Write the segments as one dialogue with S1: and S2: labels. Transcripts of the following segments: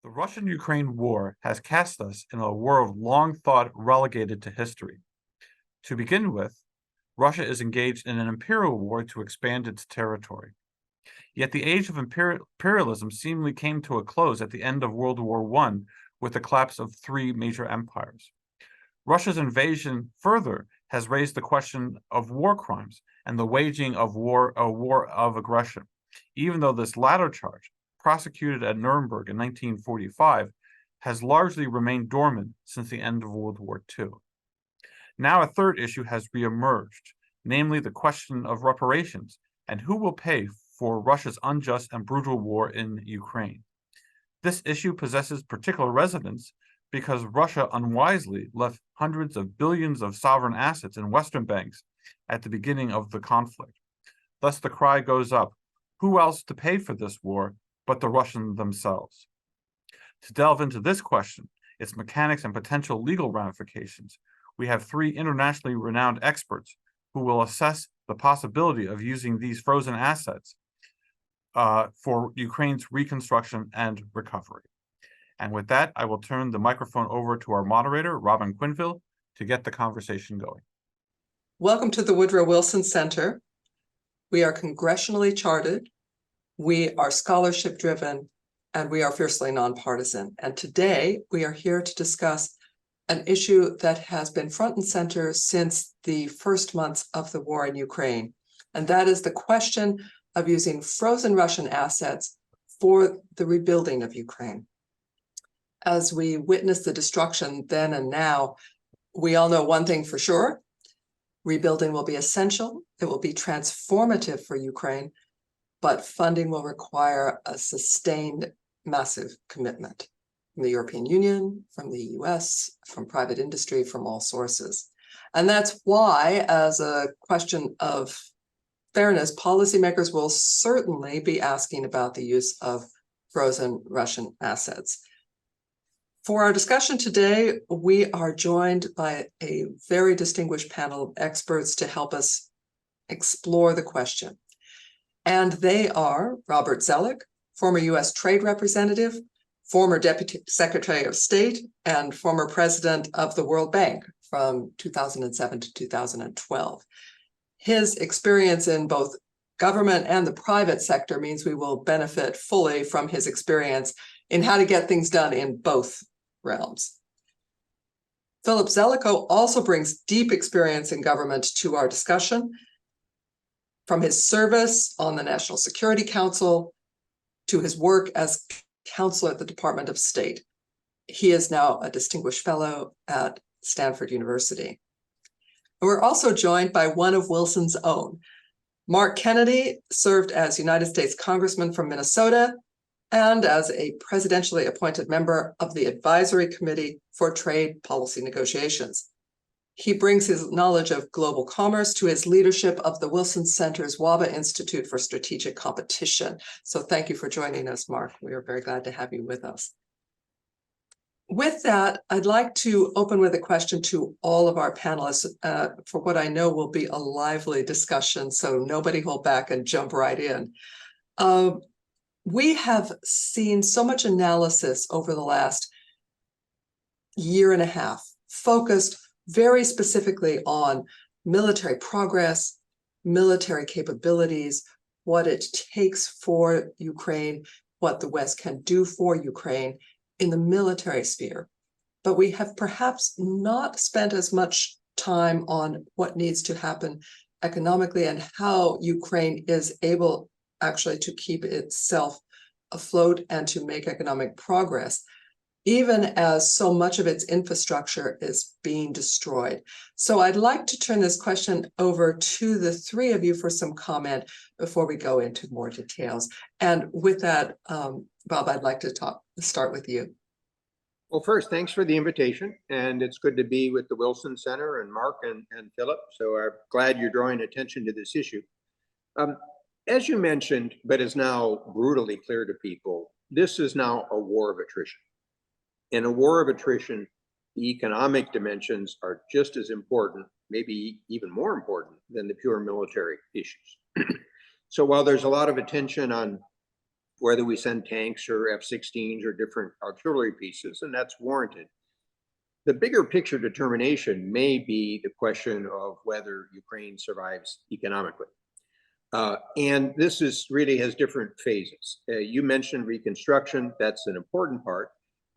S1: The Russian-Ukraine war has cast us in a war long thought relegated to history. To begin with, Russia is engaged in an imperial war to expand its territory. Yet the age of imperialism seemingly came to a close at the end of World War I with the collapse of three major empires. Russia's invasion further has raised the question of war crimes and the waging of a war of aggression, even though this latter charge, prosecuted at Nuremberg in 1945, has largely remained dormant since the end of World War II. Now a third issue has reemerged, namely the question of reparations and who will pay for Russia's unjust and brutal war in Ukraine. This issue possesses particular resonance because Russia unwisely left hundreds of billions of sovereign assets in Western banks at the beginning of the conflict. Thus the cry goes up, who else to pay for this war but the Russians themselves? To delve into this question, its mechanics and potential legal ramifications, we have three internationally renowned experts who will assess the possibility of using these frozen assets for Ukraine's reconstruction and recovery. And with that, I will turn the microphone over to our moderator, Robin Quinville, to get the conversation going.
S2: Welcome to the Woodrow Wilson Center. We are congressionally chartered, we are scholarship-driven, and we are fiercely nonpartisan. And today, we are here to discuss an issue that has been front and center since the first months of the war in Ukraine, and that is the question of using frozen Russian assets for the rebuilding of Ukraine. As we witness the destruction then and now, we all know one thing for sure: rebuilding will be essential, it will be transformative for Ukraine, but funding will require a sustained, massive commitment from the European Union, from the US, from private industry, from all sources. And that's why, as a question of fairness, policymakers will certainly be asking about the use of frozen Russian assets. For our discussion today, we are joined by a very distinguished panel of experts to help us explore the question. And they are Robert Zoellick, former US Trade Representative, former Deputy Secretary of State, and former President of the World Bank from 2007 to 2012. His experience in both government and the private sector means we will benefit fully from his experience in how to get things done in both realms. Philip Zelikow also brings deep experience in government to our discussion, from his service on the National Security Council to his work as counselor at the Department of State. He is now a distinguished fellow at Stanford University. We're also joined by one of Wilson's own. Mark Kennedy served as United States Congressman from Minnesota and as a presidentially appointed member of the Advisory Committee for Trade Policy Negotiations. He brings his knowledge of global commerce to his leadership of the Wilson Center's Wahba Institute for Strategic Competition. So thank you for joining us, Mark. We are very glad to have you with us. With that, I'd like to open with a question to all of our panelists for what I know will be a lively discussion, so nobody hold back and jump right in. We have seen so much analysis over the last year and a half, focused very specifically on military progress, military capabilities, what it takes for Ukraine, what the West can do for Ukraine in the military sphere. But we have perhaps not spent as much time on what needs to happen economically and how Ukraine is able actually to keep itself afloat and to make economic progress, even as so much of its infrastructure is being destroyed. So I'd like to turn this question over to the three of you for some comment before we go into more details. And with that, Bob, I'd like to start with you.
S3: Well, first, thanks for the invitation. And it's good to be with the Wilson Center and Mark and Philip. So I'm glad you're drawing attention to this issue. As you mentioned, but is now brutally clear to people, this is now a war of attrition. In a war of attrition, the economic dimensions are just as important, maybe even more important than the pure military issues. So while there's a lot of attention on whether we send tanks or F-16s or different artillery pieces, and that's warranted. The bigger picture determination may be the question of whether Ukraine survives economically. And this really has different phases. You mentioned reconstruction. That's an important part.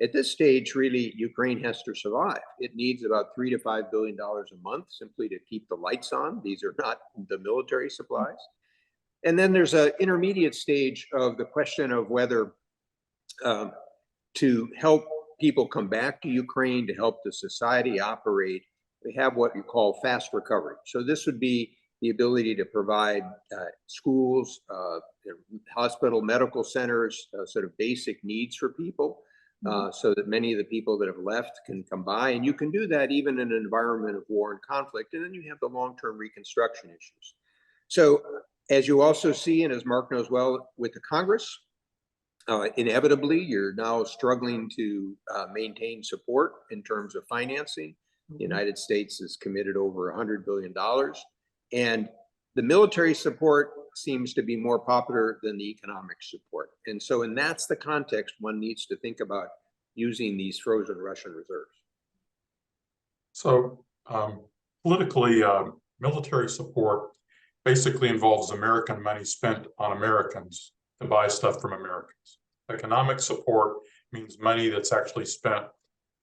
S3: At this stage, really, Ukraine has to survive. It needs about $3 to $5 billion a month simply to keep the lights on. These are not the military supplies. And then there's an intermediate stage of the question of whether to help people come back to Ukraine, to help the society operate, we have what you call fast recovery. So this would be the ability to provide schools, hospital, medical centers, sort of basic needs for people, so that many of the people that have left can come by. And you can do that even in an environment of war and conflict. And then you have the long-term reconstruction issues. So as you also see, and as Mark knows well, with the Congress, inevitably, you're now struggling to maintain support in terms of financing. The United States has committed over $100 billion. And the military support seems to be more popular than the economic support. And so, and that's the context one needs to think about using these frozen Russian reserves.
S4: So politically, military support basically involves American money spent on Americans to buy stuff from Americans. Economic support means money that's actually spent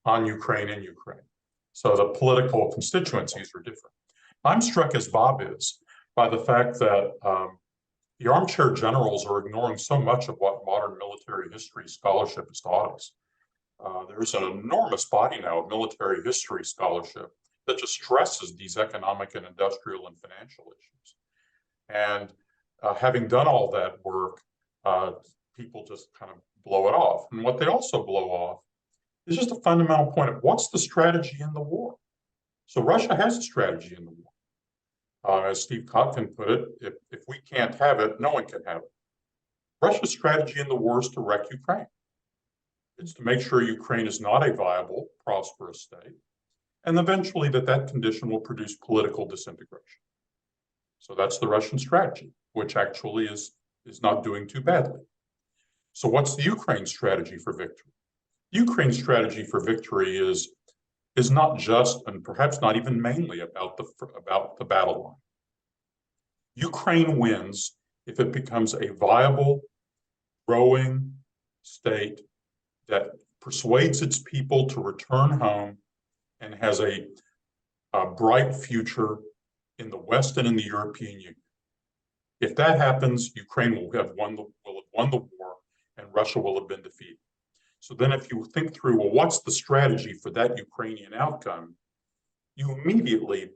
S4: on Ukraine in Ukraine. So the political constituencies are different. I'm struck, as Bob is, by the fact that the armchair generals are ignoring so much of what modern military history scholarship has taught us. There's an enormous body now of military history scholarship that just stresses these economic and industrial and financial issues. And having done all that work, people just kind of blow it off. And what they also blow off is just a fundamental point of what's the strategy in the war? So Russia has a strategy in the war. As Steve Kotkin put it, if we can't have it, no one can have it. Russia's strategy in the war is to wreck Ukraine. It's to make sure Ukraine is not a viable, prosperous state, and eventually that condition will produce political disintegration. So that's the Russian strategy, which actually is not doing too badly. So what's the Ukraine strategy for victory? Ukraine's strategy for victory is not just, and perhaps not even mainly, about the battle line. Ukraine wins if it becomes a viable, growing state that persuades its people to return home and has a bright future in the West and in the European Union. If that happens, Ukraine will have won the war, and Russia will have been defeated. So then if you think through, well, what's the strategy for that Ukrainian outcome? You immediately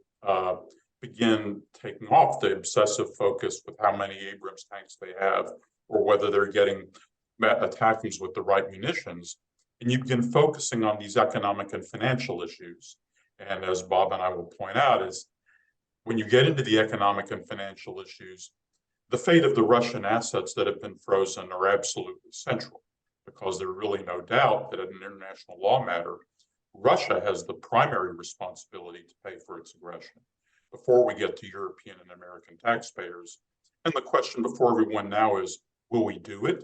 S4: begin taking off the obsessive focus with how many Abrams tanks they have, or whether they're getting ATACMS with the right munitions, and you begin focusing on these economic and financial issues. And as Bob and I will point out, is when you get into the economic and financial issues, the fate of the Russian assets that have been frozen are absolutely central, because there's really no doubt that in an international law matter, Russia has the primary responsibility to pay for its aggression before we get to European and American taxpayers. And the question before everyone now is, will we do it?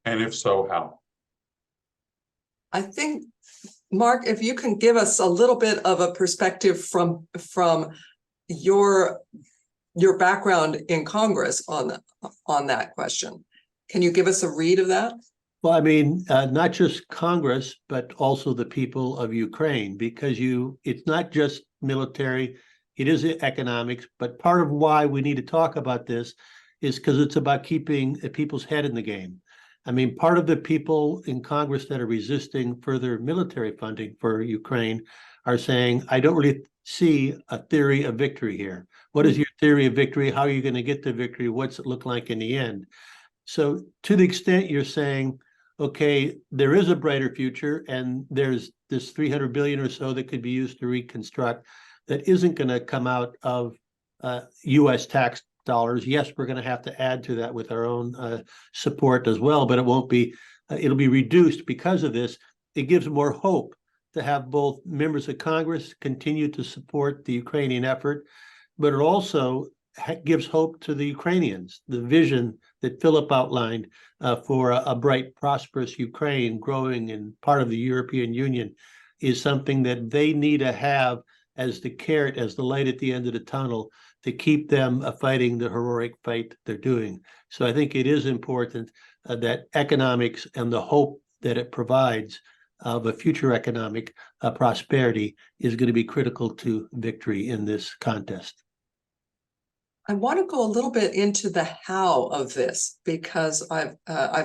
S4: And if so, how?
S2: I think, Mark, if you can give us a little bit of a perspective from your background in Congress on that question. Can you give us a read of that?
S5: Well, I mean, not just Congress, but also the people of Ukraine, because it's not just military, it is economics, but part of why we need to talk about this is because it's about keeping people's head in the game. I mean, part of the people in Congress that are resisting further military funding for Ukraine are saying, I don't really see a theory of victory here. What is your theory of victory? How are you going to get to victory? What's it look like in the end? So to the extent you're saying, okay, there is a brighter future and there's this 300 billion or so that could be used to reconstruct that isn't going to come out of US tax dollars. Yes, we're going to have to add to that with our own support as well, but it won't be, it'll be reduced because of this. It gives more hope to have both members of Congress continue to support the Ukrainian effort, but it also gives hope to the Ukrainians, the vision that Philip outlined for a bright, prosperous Ukraine growing in part of the European Union is something that they need to have as the carrot, as the light at the end of the tunnel to keep them fighting the heroic fight they're doing. So I think it is important that economics and the hope that it provides of a future economic prosperity is going to be critical to victory in this contest.
S2: I want to go a little bit into the how of this, because I've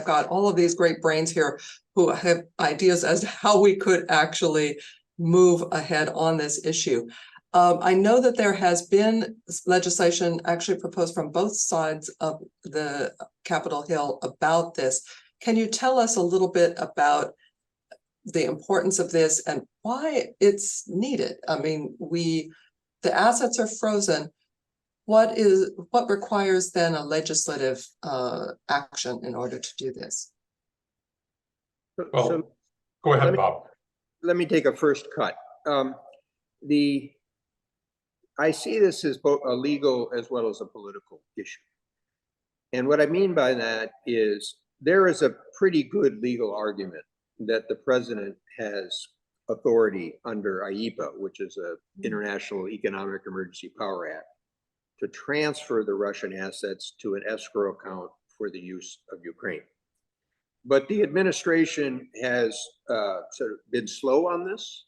S2: got all of these great brains here who have ideas as to how we could actually move ahead on this issue. I know that there has been legislation actually proposed from both sides of the Capitol Hill about this. Can you tell us a little bit about the importance of this and why it's needed? I mean, the assets are frozen. What requires then a legislative action in order to do this?
S4: Well, go ahead, Bob.
S3: Let me take a first cut. I see this as both a legal as well as a political issue. And what I mean by that is there is a pretty good legal argument that the president has authority under IEPA, which is an International Economic Emergency Power Act, to transfer the Russian assets to an escrow account for the use of Ukraine. But the administration has sort of been slow on this.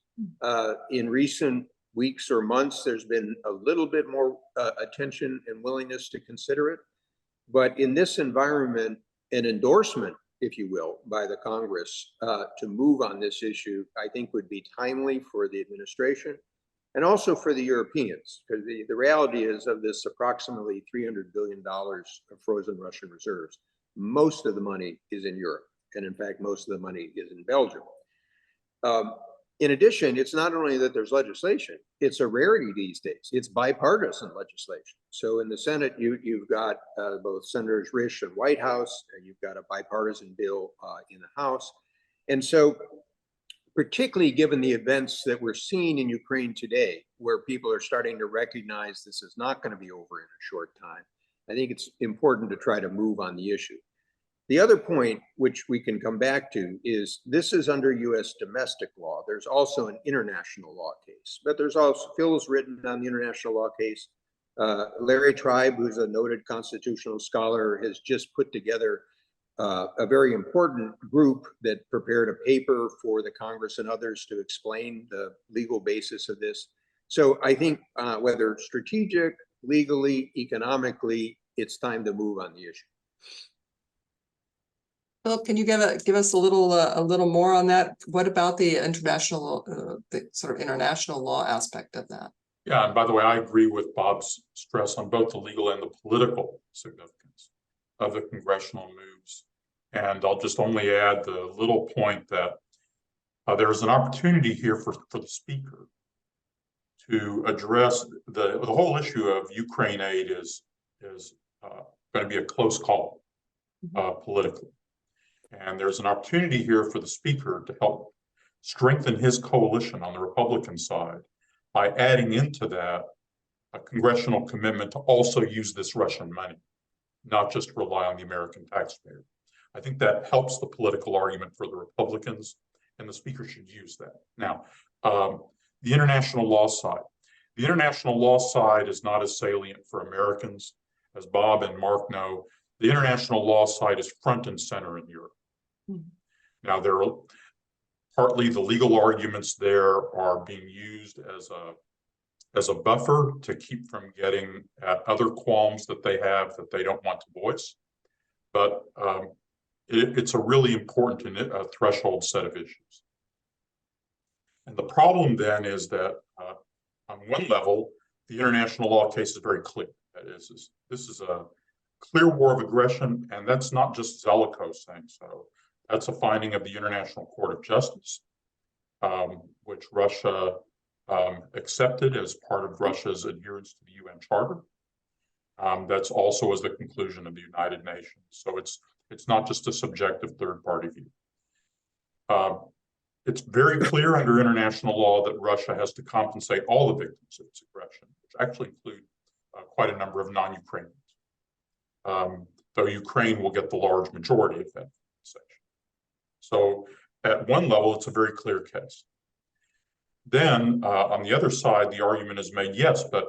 S3: In recent weeks or months, there's been a little bit more attention and willingness to consider it. But in this environment, an endorsement, if you will, by the Congress to move on this issue, I think would be timely for the administration and also for the Europeans, because the reality is of this approximately $300 billion of frozen Russian reserves, most of the money is in Europe. And in fact, most of the money is in Belgium. In addition, it's not only that there's legislation, it's a rarity these days. It's bipartisan legislation. So in the Senate, you've got both Senators Risch and Whitehouse, and you've got a bipartisan bill in the House. And so particularly given the events that we're seeing in Ukraine today, where people are starting to recognize this is not going to be over in a short time, I think it's important to try to move on the issue. The other point, which we can come back to, is this is under US domestic law. There's also an international law case, but there's also, Phil's written on the international law case. Larry Tribe, who's a noted constitutional scholar, has just put together a very important group that prepared a paper for the Congress and others to explain the legal basis of this. So I think whether strategic, legally, economically, it's time to move on the issue.
S2: Phil, can you give us a little more on that? What about the international, the sort of international law aspect of that?
S4: Yeah, and by the way, I agree with Bob's stress on both the legal and the political significance of the congressional moves. And I'll just only add the little point that there's an opportunity here for the speaker to address the whole issue of Ukraine aid is going to be a close call politically. And there's an opportunity here for the speaker to help strengthen his coalition on the Republican side by adding into that a congressional commitment to also use this Russian money, not just rely on the American taxpayer. I think that helps the political argument for the Republicans, and the speaker should use that. Now, the international law side. The international law side is not as salient for Americans. As Bob and Mark know, the international law side is front and center in Europe. Now, there are partly the legal arguments there are being used as a buffer to keep from getting at other qualms that they have that they don't want to voice. But it's a really important threshold set of issues. And the problem then is that on one level, the international law case is very clear. That is, this is a clear war of aggression, and that's not just Zelikow saying so. That's a finding of the International Court of Justice, which Russia accepted as part of Russia's adherence to the UN Charter. That's also as the conclusion of the United Nations. So it's not just a subjective third-party view. It's very clear under international law that Russia has to compensate all the victims of its aggression, which actually include quite a number of non-Ukrainians. though Ukraine will get the large majority of that compensation. So at one level, it's a very clear case. Then on the other side, the argument is made, yes, but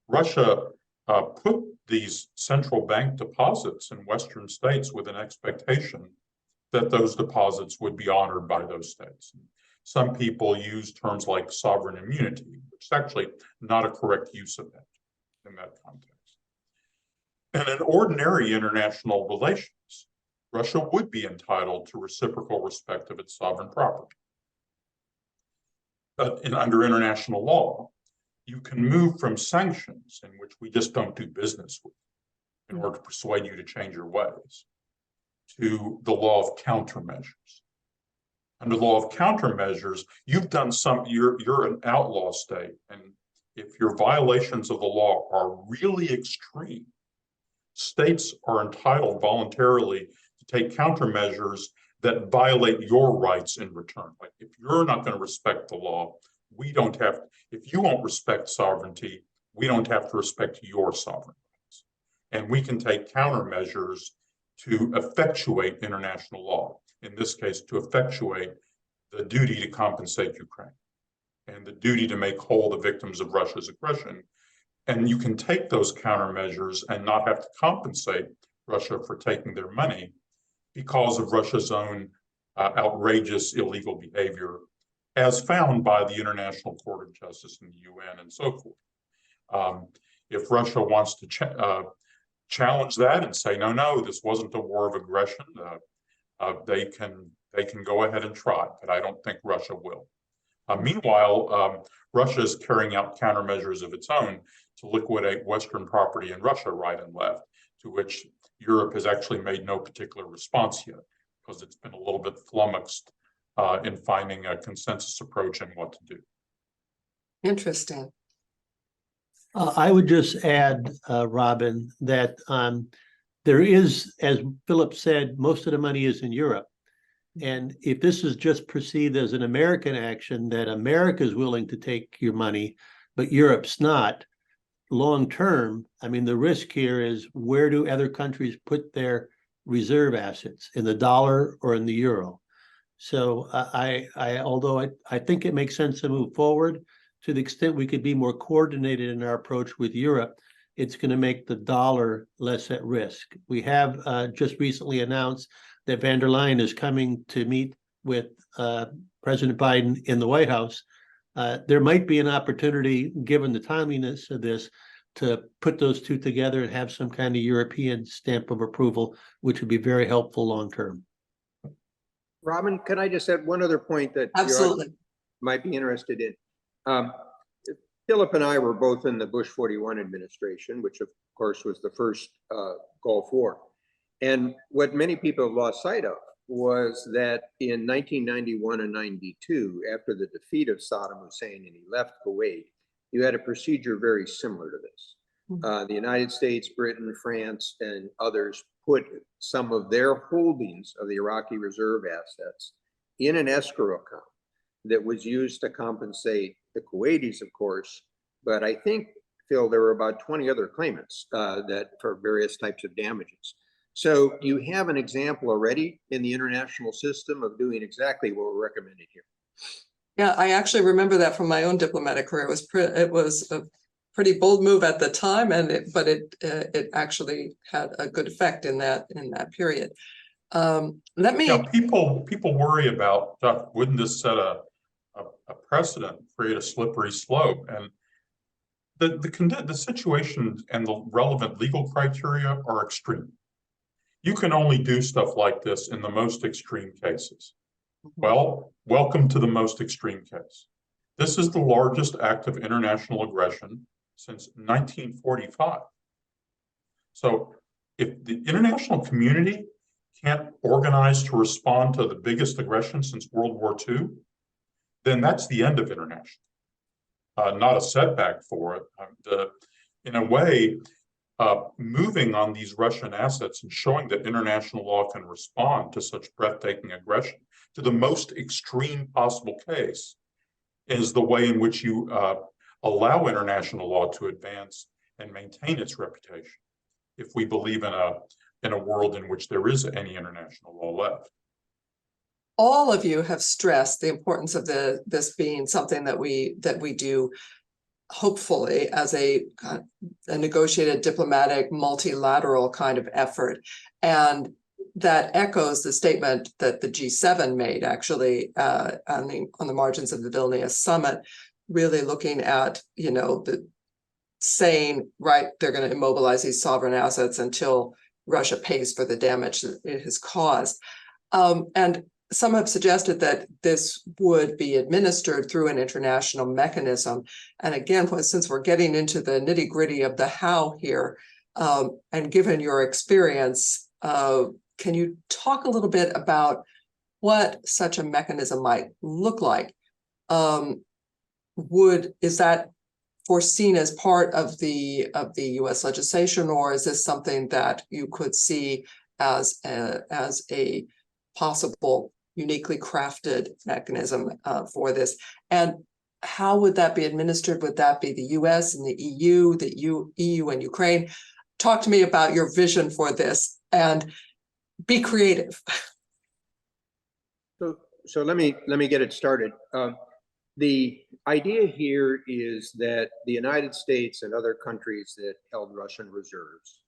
S4: Russia put these central bank deposits in Western states with an expectation that those deposits would be honored by those states. Some people use terms like sovereign immunity, which is actually not a correct use of that in that context. And in ordinary international relations, Russia would be entitled to reciprocal respect of its sovereign property. But under international law, you can move from sanctions, in which we just don't do business with, in order to persuade you to change your ways, to the law of countermeasures. Under the law of countermeasures, you've done you're an outlaw state, and if your violations of the law are really extreme, states are entitled voluntarily to take countermeasures that violate your rights in return. Like if you're not going to respect the law, we don't have, if you won't respect sovereignty, we don't have to respect your sovereign rights. And we can take countermeasures to effectuate international law. In this case, to effectuate the duty to compensate Ukraine and the duty to make whole the victims of Russia's aggression. And you can take those countermeasures and not have to compensate Russia for taking their money because of Russia's own outrageous illegal behavior, as found by the International Court of Justice in the UN and so forth. If Russia wants to challenge that and say, no, this wasn't a war of aggression, they can go ahead and try, but I don't think Russia will. Meanwhile, Russia is carrying out countermeasures of its own to liquidate Western property in Russia right and left, to which Europe has actually made no particular response yet, because it's been a little bit flummoxed in finding a consensus approach in what to do.
S2: Interesting.
S5: I would just add, Robin, that there is, as Philip said, most of the money is in Europe. And if this is just perceived as an American action, that America is willing to take your money, but Europe's not, long term, I mean, the risk here is, where do other countries put their reserve assets, in the dollar or in the euro? So although I think it makes sense to move forward, to the extent we could be more coordinated in our approach with Europe, it's going to make the dollar less at risk. We have just recently announced that van der Leyen is coming to meet with President Biden in the White House. There might be an opportunity, given the timeliness of this, to put those two together and have some kind of European stamp of approval, which would be very helpful long term.
S3: Robin, can I just add one other point that
S2: Absolutely.
S3: you might be interested in? Philip and I were both in the Bush 41 administration, which of course was the first Gulf War. And what many people have lost sight of was that in 1991 and 92, after the defeat of Saddam Hussein and he left Kuwait, you had a procedure very similar to this. The United States, Britain, France, and others put some of their holdings of the Iraqi reserve assets in an escrow account that was used to compensate the Kuwaitis, of course. But I think, Phil, there were about 20 other claimants that for various types of damages. So you have an example already in the international system of doing exactly what we're recommending here.
S2: Yeah, I actually remember that from my own diplomatic career. It was a pretty bold move at the time, and it actually had a good effect in that period.
S4: People worry about, wouldn't this set a precedent, create a slippery slope? And the situation and the relevant legal criteria are extreme. You can only do stuff like this in the most extreme cases. Well, welcome to the most extreme case. This is the largest act of international aggression since 1945. So if the international community can't organize to respond to the biggest aggression since World War II, then that's the end of international. Not a setback for it. In a way, moving on these Russian assets and showing that international law can respond to such breathtaking aggression to the most extreme possible case is the way in which you allow international law to advance and maintain its reputation. If we believe in in a world in which there is any international law left.
S2: All of you have stressed the importance of this being something that we do, hopefully, as a negotiated, diplomatic, multilateral kind of effort, and that echoes the statement that the G7 made, actually, on the margins of the Vilnius summit, really looking at, saying, right, they're going to immobilize these sovereign assets until Russia pays for the damage that it has caused. And some have suggested that this would be administered through an international mechanism. And again, since we're getting into the nitty-gritty of the how here, and given your experience, can you talk a little bit about what such a mechanism might look like? Is that foreseen as part of the U.S. legislation, or is this something that you could see as a possible uniquely crafted mechanism for this? And how would that be administered? Would that be the U.S. and the EU, EU and Ukraine? Talk to me about your vision for this, and be creative.
S3: So let me get it started. The idea here is that the United States and other countries that held Russian reserves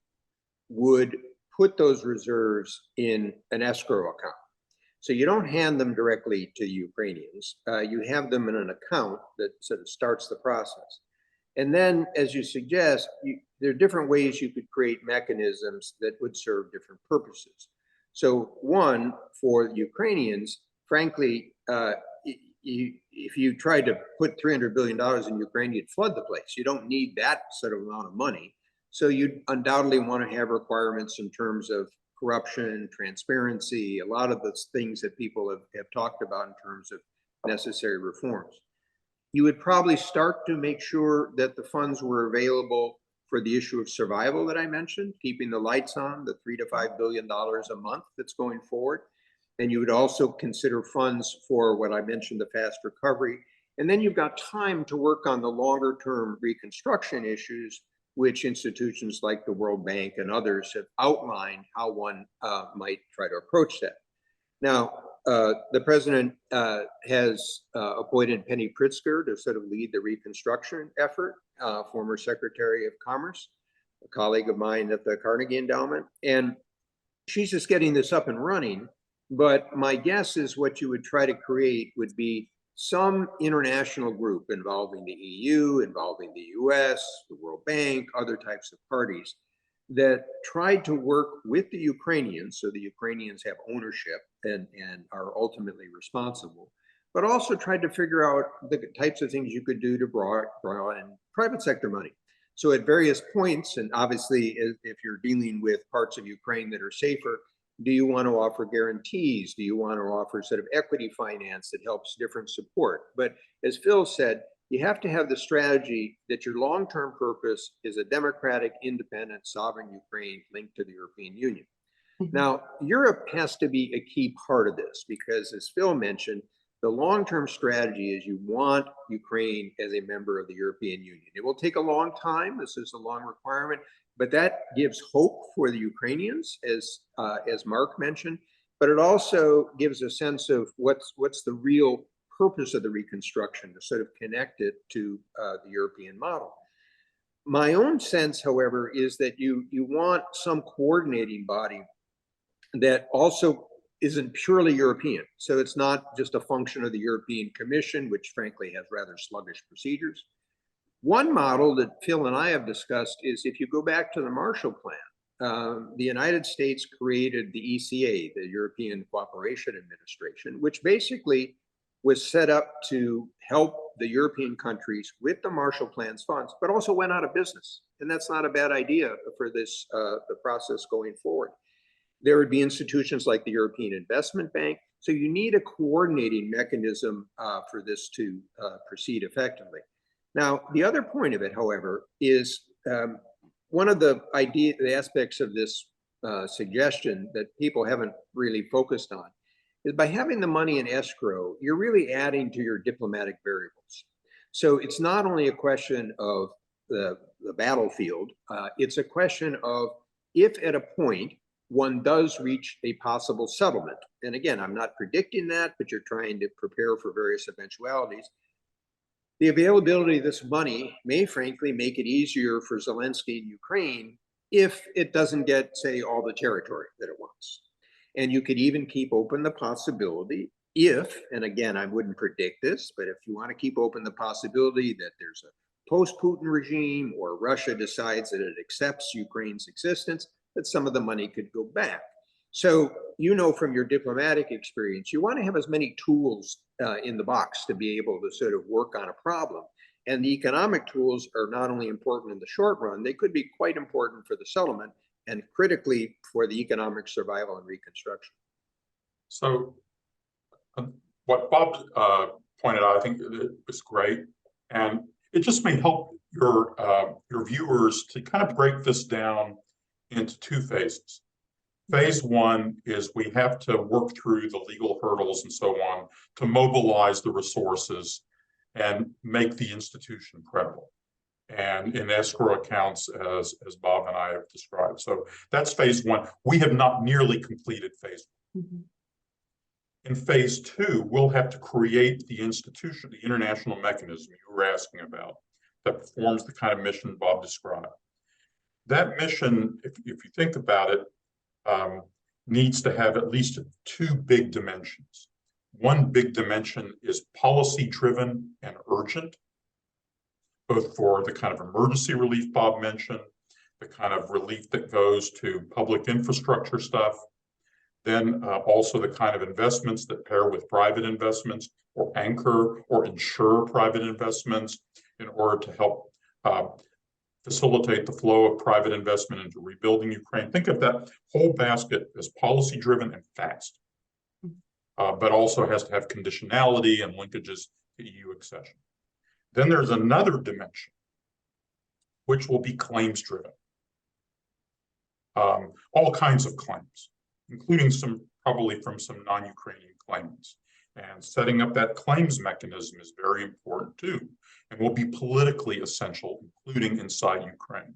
S3: would put those reserves in an escrow account. So you don't hand them directly to Ukrainians. You have them in an account that sort of starts the process. And then, as you suggest, there are different ways you could create mechanisms that would serve different purposes. So one, for the Ukrainians, frankly, if you tried to put $300 billion in Ukraine, you'd flood the place. You don't need that sort of amount of money. So you'd undoubtedly want to have requirements in terms of corruption, transparency, a lot of the things that people have talked about in terms of necessary reforms. You would probably start to make sure that the funds were available for the issue of survival that I mentioned, keeping the lights on, the $3 to $5 billion a month that's going forward. And you would also consider funds for what I mentioned, the fast recovery. And then you've got time to work on the longer term reconstruction issues, which institutions like the World Bank and others have outlined how one might try to approach that. Now, the president has appointed Penny Pritzker to sort of lead the reconstruction effort, former Secretary of Commerce, a colleague of mine at the Carnegie Endowment. And she's just getting this up and running. But my guess is what you would try to create would be some international group involving the EU, involving the US, the World Bank, other types of parties that tried to work with the Ukrainians, so the Ukrainians have ownership and are ultimately responsible, but also tried to figure out the types of things you could do to draw in private sector money. So at various points, and obviously if you're dealing with parts of Ukraine that are safer, do you want to offer guarantees? Do you want to offer sort of equity finance that helps different support? But as Phil said, you have to have the strategy that your long-term purpose is a democratic, independent, sovereign Ukraine linked to the European Union. Now, Europe has to be a key part of this because, as Phil mentioned, the long-term strategy is you want Ukraine as a member of the European Union. It will take a long time. This is a long requirement. But that gives hope for the Ukrainians, as Mark mentioned, but it also gives a sense of what's the real purpose of the reconstruction, to sort of connect it to the European model. My own sense, however, is that you want some coordinating body that also isn't purely European. So it's not just a function of the European Commission, which frankly has rather sluggish procedures. One model that Phil and I have discussed is if you go back to the Marshall Plan, the United States created the ECA, the European Cooperation Administration, which basically was set up to help the European countries with the Marshall Plan's funds, but also went out of business. And that's not a bad idea for this, the process going forward. There would be institutions like the European Investment Bank. So you need a coordinating mechanism for this to proceed effectively. Now, the other point of it, however, is one of the aspects of this suggestion that people haven't really focused on is by having the money in escrow, you're really adding to your diplomatic variables. So it's not only a question of the battlefield, it's a question of if at a point one does reach a possible settlement. And again, I'm not predicting that, but you're trying to prepare for various eventualities. The availability of this money may frankly make it easier for Zelensky and Ukraine if it doesn't get, say, all the territory that it wants. And you could even keep open the possibility if, and again, I wouldn't predict this, but if you want to keep open the possibility that there's a post-Putin regime or Russia decides that it accepts Ukraine's existence, that some of the money could go back. So, you know, from your diplomatic experience, you want to have as many tools in the box to be able to sort of work on a problem. And the economic tools are not only important in the short run, they could be quite important for the settlement and critically for the economic survival and reconstruction.
S4: So what Bob pointed out, I think it was great. And it just may help your viewers to kind of break this down into two phases. Phase one is we have to work through the legal hurdles and so on to mobilize the resources and make the institution credible and in escrow accounts as Bob and I have described. So that's phase one. We have not nearly completed phase one. Mm-hmm. In phase two, we'll have to create the institution, the international mechanism you were asking about that performs the kind of mission Bob described. That mission, if you think about it, needs to have at least two big dimensions. One big dimension is policy-driven and urgent, both for the kind of emergency relief Bob mentioned, the kind of relief that goes to public infrastructure stuff, then also the kind of investments that pair with private investments or anchor or ensure private investments in order to help facilitate the flow of private investment into rebuilding Ukraine. Think of that whole basket as policy-driven and fast, but also has to have conditionality and linkages to EU accession. Then there's another dimension, which will be claims-driven. All kinds of claims, including some probably from some non-Ukrainian claimants. And setting up that claims mechanism is very important too, and will be politically essential, including inside Ukraine.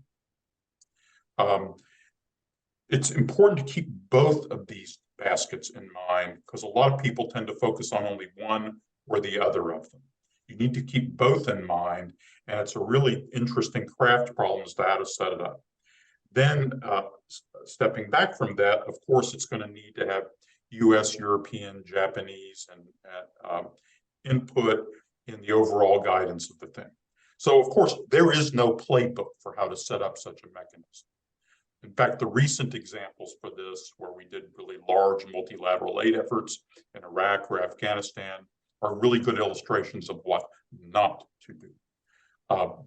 S4: It's important to keep both of these baskets in mind because a lot of people tend to focus on only one or the other of them. You need to keep both in mind, and it's a really interesting craft problem as to how to set it up. Then stepping back from that, of course, it's going to need to have US, European, Japanese, and input in the overall guidance of the thing. So, of course, there is no playbook for how to set up such a mechanism. In fact, the recent examples for this, where we did really large multilateral aid efforts in Iraq or Afghanistan, are really good illustrations of what not to do.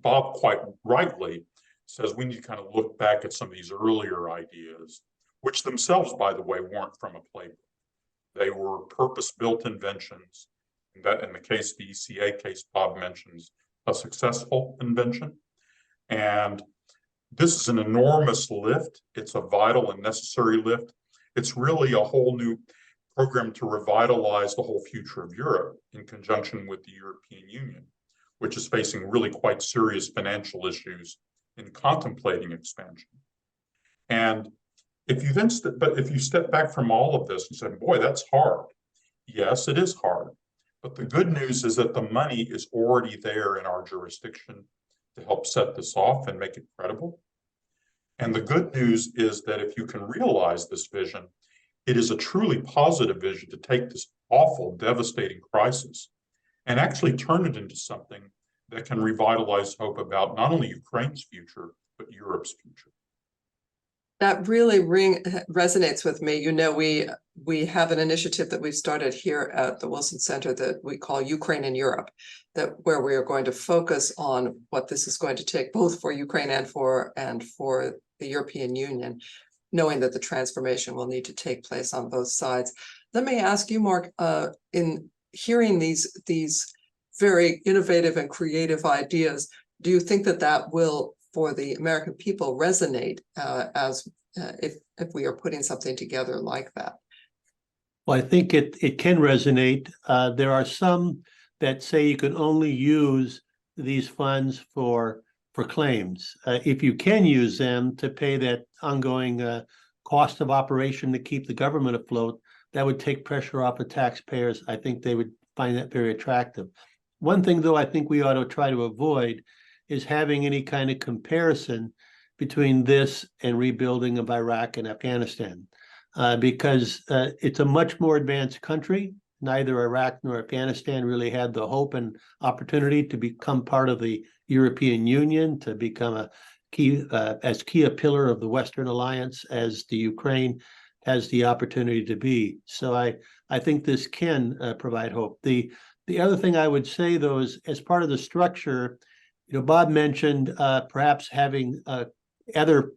S4: Bob quite rightly says we need to kind of look back at some of these earlier ideas, which themselves, by the way, weren't from a playbook. They were purpose-built inventions. That, in the case, the ECA case Bob mentions, a successful invention. And this is an enormous lift. It's a vital and necessary lift. It's really a whole new program to revitalize the whole future of Europe in conjunction with the European Union, which is facing really quite serious financial issues in contemplating expansion. And if you then, but if you step back from all of this and say, boy, that's hard. Yes, it is hard. But the good news is that the money is already there in our jurisdiction to help set this off and make it credible. And the good news is that if you can realize this vision, it is a truly positive vision to take this awful, devastating crisis and actually turn it into something that can revitalize hope about not only Ukraine's future, but Europe's future.
S2: That really resonates with me. You know, we have an initiative that we've started here at the Wilson Center that we call Ukraine in Europe, where we are going to focus on what this is going to take, both for Ukraine and for the European Union, knowing that the transformation will need to take place on both sides. Let me ask you, Mark, in hearing these very innovative and creative ideas, do you think that will, for the American people, resonate if we are putting something together like that?
S5: Well, I think it can resonate. There are some that say you can only use these funds for claims. If you can use them to pay that ongoing cost of operation to keep the government afloat, that would take pressure off the taxpayers. I think they would find that very attractive. One thing, though, I think we ought to try to avoid is having any kind of comparison between this and rebuilding of Iraq and Afghanistan, because it's a much more advanced country. Neither Iraq nor Afghanistan really had the hope and opportunity to become part of the European Union, to become a key a pillar of the Western Alliance as the Ukraine has the opportunity to be. So I think this can provide hope. The other thing I would say, though, is as part of the structure, Bob mentioned perhaps having other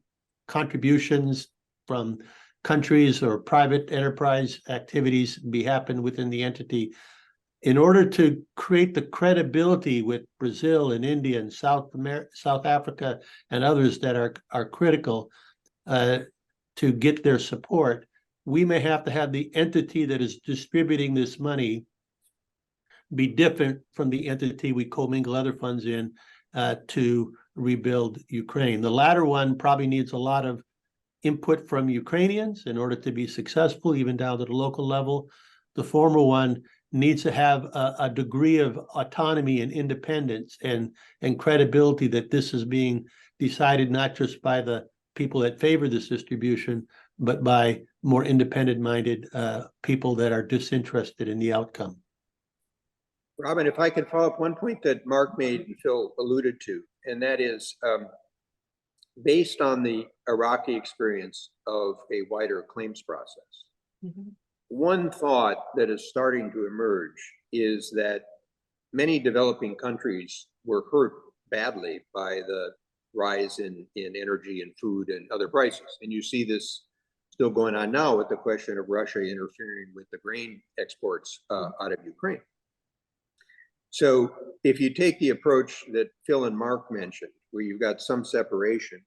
S5: contributions from countries or private enterprise activities happen within the entity. In order to create the credibility with Brazil and India and South Africa and others that are critical to get their support, we may have to have the entity that is distributing this money be different from the entity we commingle other funds in to rebuild Ukraine. The latter one probably needs a lot of input from Ukrainians in order to be successful, even down to the local level. The former one needs to have a degree of autonomy and independence and credibility that this is being decided not just by the people that favor this distribution, but by more independent-minded people that are disinterested in the outcome.
S3: Robin, if I could follow up one point that Mark made and Phil alluded to, and that is based on the Iraqi experience of a wider claims process. Mm-hmm. One thought that is starting to emerge is that many developing countries were hurt badly by the rise in energy and food and other prices. And you see this still going on now with the question of Russia interfering with the grain exports out of Ukraine. So if you take the approach that Phil and Mark mentioned, where you've got some separation,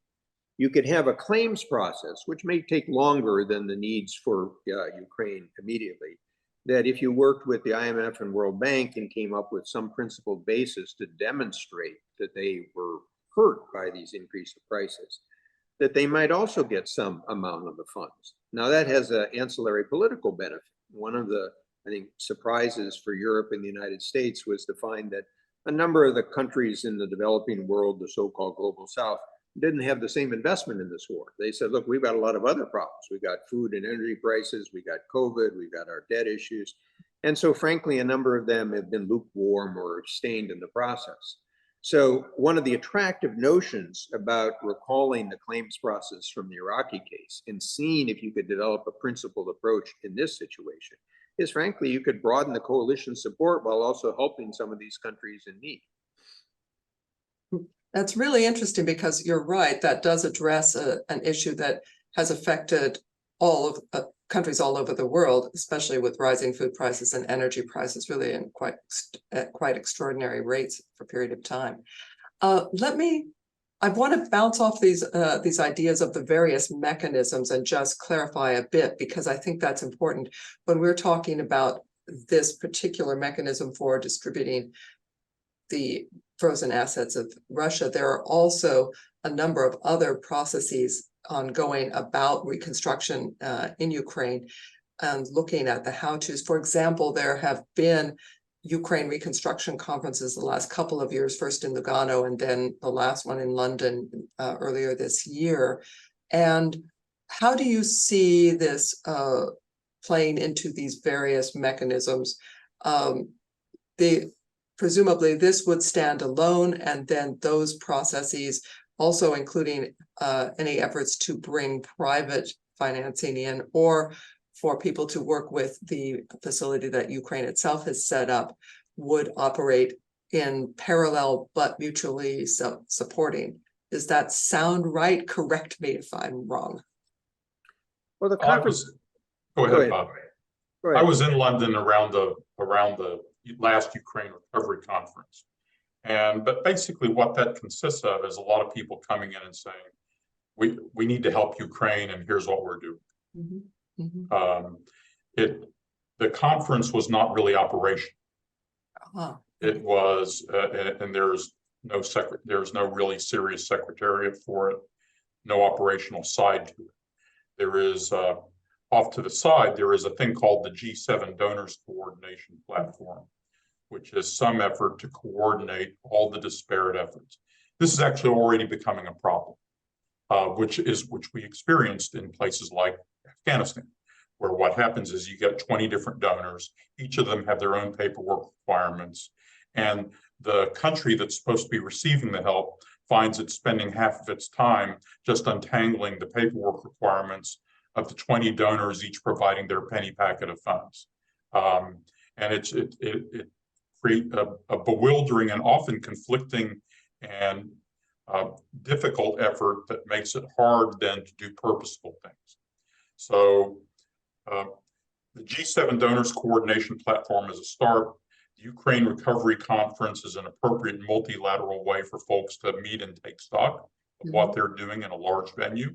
S3: you could have a claims process, which may take longer than the needs for Ukraine immediately, that if you worked with the IMF and World Bank and came up with some principled basis to demonstrate that they were hurt by these increased prices, that they might also get some amount of the funds. Now that has an ancillary political benefit. One of the, I think, surprises for Europe and the United States was to find that a number of the countries in the developing world, the so-called global south, didn't have the same investment in this war. They said, look, we've got a lot of other problems. We've got food and energy prices, we got COVID, we've got our debt issues. And so frankly, a number of them have been lukewarm or abstained in the process. So one of the attractive notions about recalling the claims process from the Iraqi case and seeing if you could develop a principled approach in this situation is, frankly, you could broaden the coalition support while also helping some of these countries in need.
S2: That's really interesting because you're right, that does address an issue that has affected all of countries all over the world, especially with rising food prices and energy prices, really in quite extraordinary rates for a period of time. I want to bounce off these ideas of the various mechanisms and just clarify a bit, because I think that's important when we're talking about this particular mechanism for distributing the frozen assets of Russia. There are also a number of other processes ongoing about reconstruction in Ukraine and looking at the how-tos. For example, there have been Ukraine reconstruction conferences the last couple of years, first in Lugano and then the last one in London earlier this year. And how do you see this playing into these various mechanisms? Presumably this would stand alone, and then those processes, also including any efforts to bring private financing in, or for people to work with the facility that Ukraine itself has set up, would operate in parallel but mutually supporting. Does that sound right? Correct me if I'm wrong.
S3: Well, the conference.
S4: Go ahead, Bob.
S3: Go ahead.
S4: I was in London around the last Ukraine recovery conference. But basically what that consists of is a lot of people coming in and saying, we need to help Ukraine and here's what we're doing. Mm-hmm. Mm-hmm. The conference was not really operational. Uh-huh. It was, and there's no really serious secretariat for it, no operational side to it. There is, off to the side, there is a thing called the G7 Donors Coordination Platform, which is some effort to coordinate all the disparate efforts. This is actually already becoming a problem, which we experienced in places like Afghanistan, where what happens is you get 20 different donors, each of them have their own paperwork requirements, and the country that's supposed to be receiving the help finds it's spending half of its time just untangling the paperwork requirements of the 20 donors, each providing their penny packet of funds. And it creates a bewildering and often conflicting and difficult effort that makes it hard then to do purposeful things. So the G7 Donors Coordination Platform is a start. The Ukraine Recovery Conference is an appropriate multilateral way for folks to meet and take stock of what they're doing in a large venue.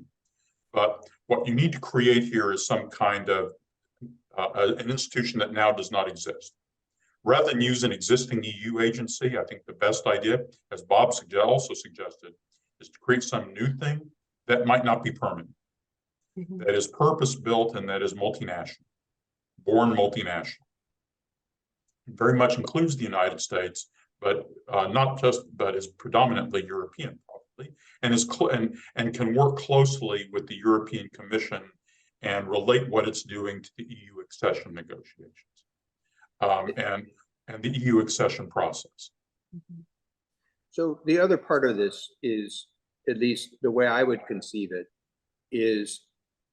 S4: But what you need to create here is some kind of an institution that now does not exist. Rather than use an existing EU agency, I think the best idea, as Bob also suggested, is to create some new thing that might not be permanent, that is purpose-built and that is multinational, born multinational. It very much includes the United States, but not just, but is predominantly European, probably, and is and can work closely with the European Commission and relate what it's doing to the EU accession negotiations and the EU accession process.
S3: So the other part of this is, at least the way I would conceive it, is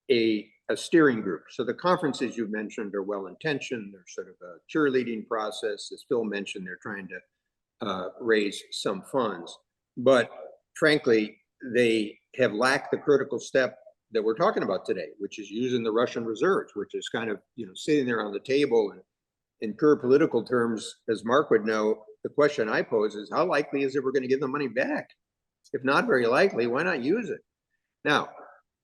S3: a steering group. So the conferences you mentioned are well-intentioned. They're sort of a cheerleading process. As Phil mentioned, they're trying to raise some funds. But frankly, they have lacked the critical step that we're talking about today, which is using the Russian reserves, which is kind of, sitting there on the table. And in pure political terms, as Mark would know, the question I pose is, how likely is it we're going to give the money back? If not very likely, why not use it? Now,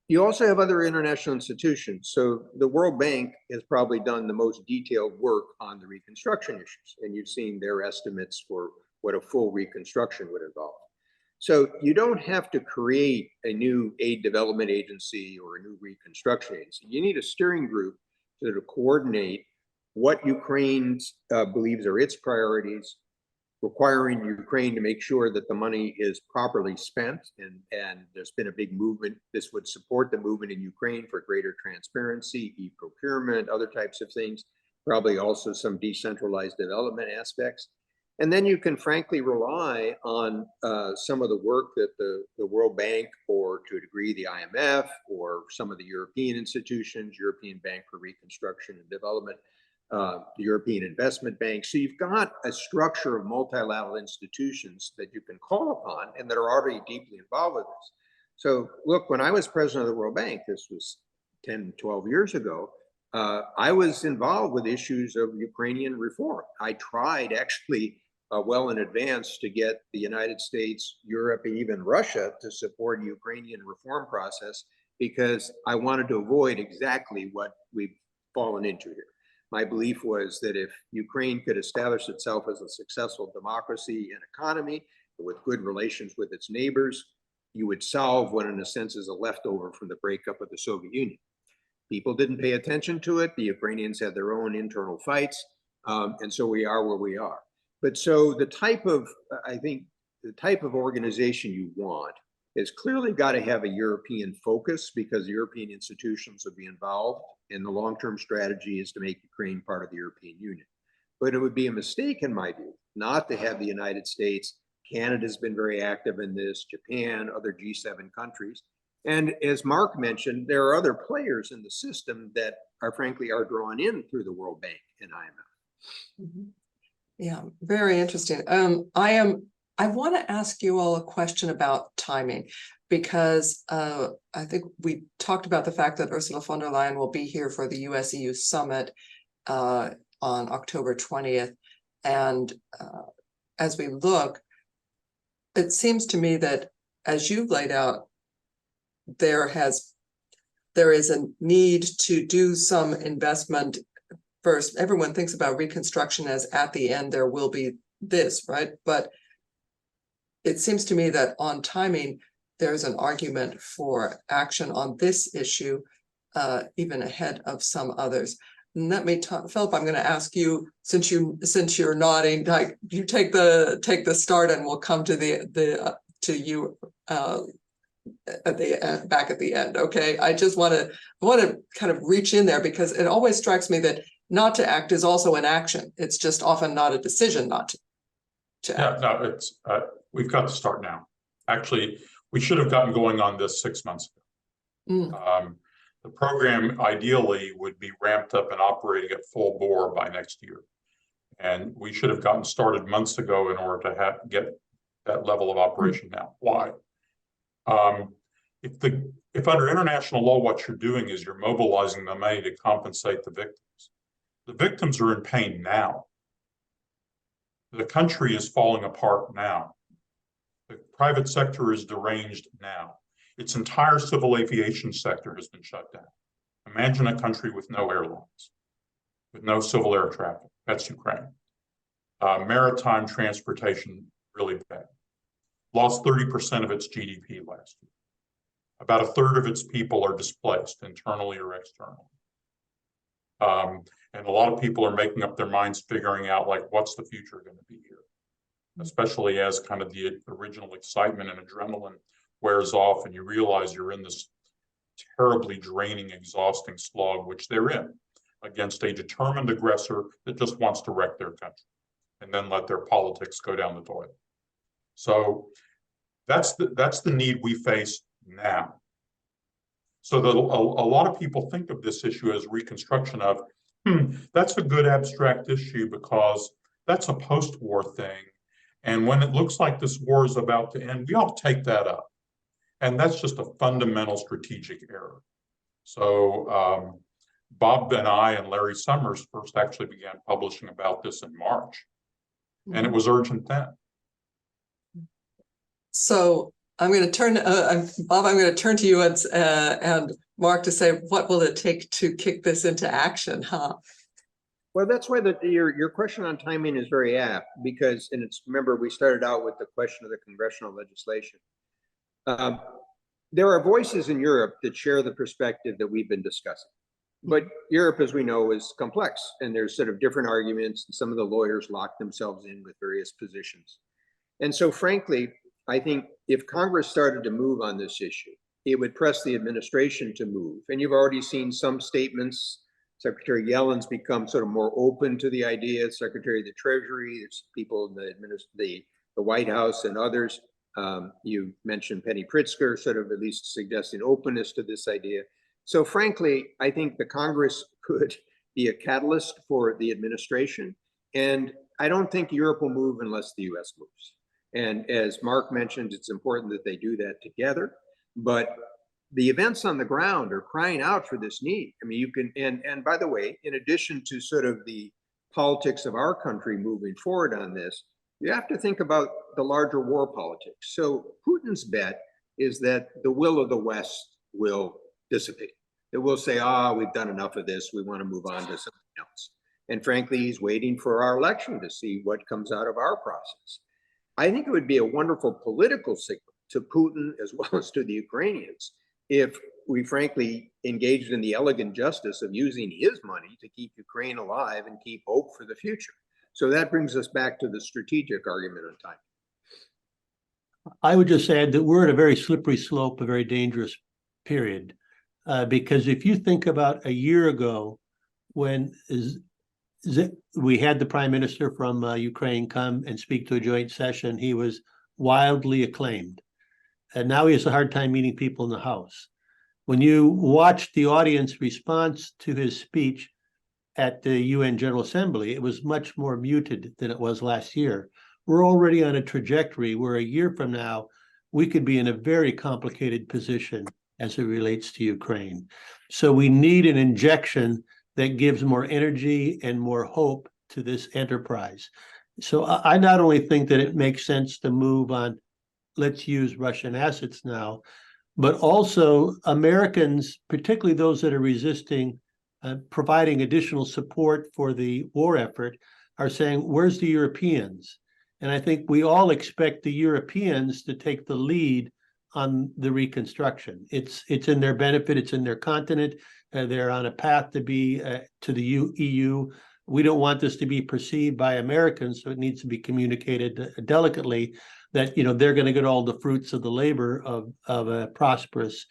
S3: you also have other international institutions. So the World Bank has probably done the most detailed work on the reconstruction issues, and you've seen their estimates for what a full reconstruction would involve. So you don't have to create a new aid development agency or a new reconstruction agency. You need a steering group to coordinate what Ukraine believes are its priorities, requiring Ukraine to make sure that the money is properly spent. And there's been a big movement. This would support the movement in Ukraine for greater transparency, e-procurement, other types of things, probably also some decentralized development aspects. And then you can frankly rely on some of the work that the World Bank, or to a degree the IMF, or some of the European institutions, European Bank for Reconstruction and Development, the European Investment Bank. So you've got a structure of multilateral institutions that you can call upon and that are already deeply involved with this. So look, when I was president of the World Bank, this was 10, 12 years ago, I was involved with issues of Ukrainian reform. I tried actually well in advance to get the United States, Europe, and even Russia to support Ukrainian reform process, because I wanted to avoid exactly what we've fallen into here. My belief was that if Ukraine could establish itself as a successful democracy and economy with good relations with its neighbors, you would solve what in a sense is a leftover from the breakup of the Soviet Union. People didn't pay attention to it. The Ukrainians had their own internal fights. And so we are where we are. But so the type of, I think, the type of organization you want is clearly got to have a European focus, because the European institutions will be involved, and the long-term strategy is to make Ukraine part of the European Union. But it would be a mistake, in my view, not to have the United States. Canada's been very active in this, Japan, other G7 countries. And as Mark mentioned, there are other players in the system that are frankly are drawn in through the World Bank and IMF.
S2: Mm-hmm. Yeah, very interesting. I want to ask you all a question about timing, because I think we talked about the fact that Ursula von der Leyen will be here for the US-EU summit on October 20th. And as we look, it seems to me that, as you've laid out, there is a need to do some investment. First, everyone thinks about reconstruction as at the end there will be this, right? But it seems to me that on timing, there's an argument for action on this issue even ahead of some others. And let me talk, Philip, I'm going to ask you, since you're nodding, like you take the start, and we'll come to you at the end, back at the end. Okay, I want to kind of reach in there, because it always strikes me that not to act is also an action. It's just often not a decision not to act.
S4: No, it's we've got to start now. Actually, we should have gotten going on this 6 months ago. The program ideally would be ramped up and operating at full bore by next year. And we should have gotten started months ago in order to get that level of operation now. Why? If under international law, what you're doing is you're mobilizing the money to compensate the victims. The victims are in pain now. The country is falling apart now. The private sector is deranged now. Its entire civil aviation sector has been shut down. Imagine a country with no airlines, with no civil air traffic. That's Ukraine. Maritime transportation, really bad. Lost 30% of its GDP last year. About a third of its people are displaced, internally or externally. And a lot of people are making up their minds, figuring out, like, what's the future going to be here? Especially as kind of the original excitement and adrenaline wears off, and you realize you're in this terribly draining, exhausting slog, which they're in, against a determined aggressor that just wants to wreck their country and then let their politics go down the toilet. So that's the need we face now. So that a lot of people think of this issue as reconstruction of, that's a good abstract issue because that's a post-war thing. And when it looks like this war is about to end, we ought to take that up. And that's just a fundamental strategic error. So Bob and I and Larry Summers first actually began publishing about this in March. And it was urgent then.
S2: So I'm going to turn, Bob, I'm going to turn to you and Mark to say, what will it take to kick this into action, huh?
S3: Well, that's why your question on timing is very apt, because, and it's, remember, we started out with the question of the congressional legislation. There are voices in Europe that share the perspective that we've been discussing. But Europe, as we know, is complex, and there's sort of different arguments, and some of the lawyers lock themselves in with various positions. And so, frankly, I think if Congress started to move on this issue, it would press the administration to move. And you've already seen some statements. Secretary Yellen's become sort of more open to the idea. Secretary of the Treasury, there's people in the White House and others. You mentioned Penny Pritzker, sort of at least suggesting openness to this idea. So frankly, I think the Congress could be a catalyst for the administration. And I don't think Europe will move unless the US moves. And as Mark mentioned, it's important that they do that together. But the events on the ground are crying out for this need. I mean, you can, and by the way, in addition to sort of the politics of our country moving forward on this, you have to think about the larger war politics. So Putin's bet is that the will of the West will dissipate. It will say, we've done enough of this. We want to move on to something else. And frankly, he's waiting for our election to see what comes out of our process. I think it would be a wonderful political signal to Putin as well as to the Ukrainians if we frankly engaged in the elegant justice of using his money to keep Ukraine alive and keep hope for the future. So that brings us back to the strategic argument on time.
S5: I would just add that we're at a very slippery slope, a very dangerous period. Because if you think about a year ago, when we had the prime minister from Ukraine come and speak to a joint session, he was wildly acclaimed. And now he has a hard time meeting people in the House. When you watch the audience response to his speech at the UN General Assembly, it was much more muted than it was last year. We're already on a trajectory where a year from now, we could be in a very complicated position as it relates to Ukraine. So we need an injection that gives more energy and more hope to this enterprise. So I not only think that it makes sense to move on, let's use Russian assets now, but also Americans, particularly those that are resisting providing additional support for the war effort, are saying, where's the Europeans? And I think we all expect the Europeans to take the lead on the reconstruction. It's in their benefit, it's in their continent, They're on a path to be to the EU. We don't want this to be perceived by Americans, so it needs to be communicated delicately that they're going to get all the fruits of the labor of a prosperous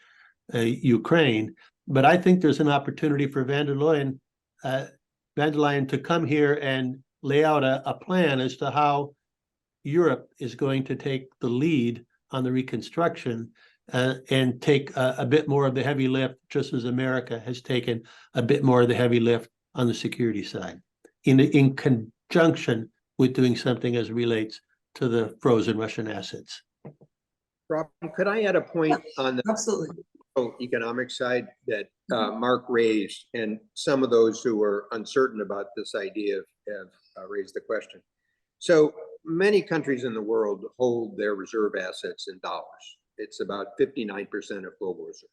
S5: Ukraine. But I think there's an opportunity for van der Leyen to come here and lay out a plan as to how Europe is going to take the lead on the reconstruction and take a bit more of the heavy lift, just as America has taken a bit more of the heavy lift on the security side, in conjunction with doing something as relates to the frozen Russian assets.
S3: Robin, could I add a point on the
S2: Absolutely.
S3: economic side that Mark raised, and some of those who are uncertain about this idea have raised the question. So many countries in the world hold their reserve assets in dollars. It's about 59% of global reserves.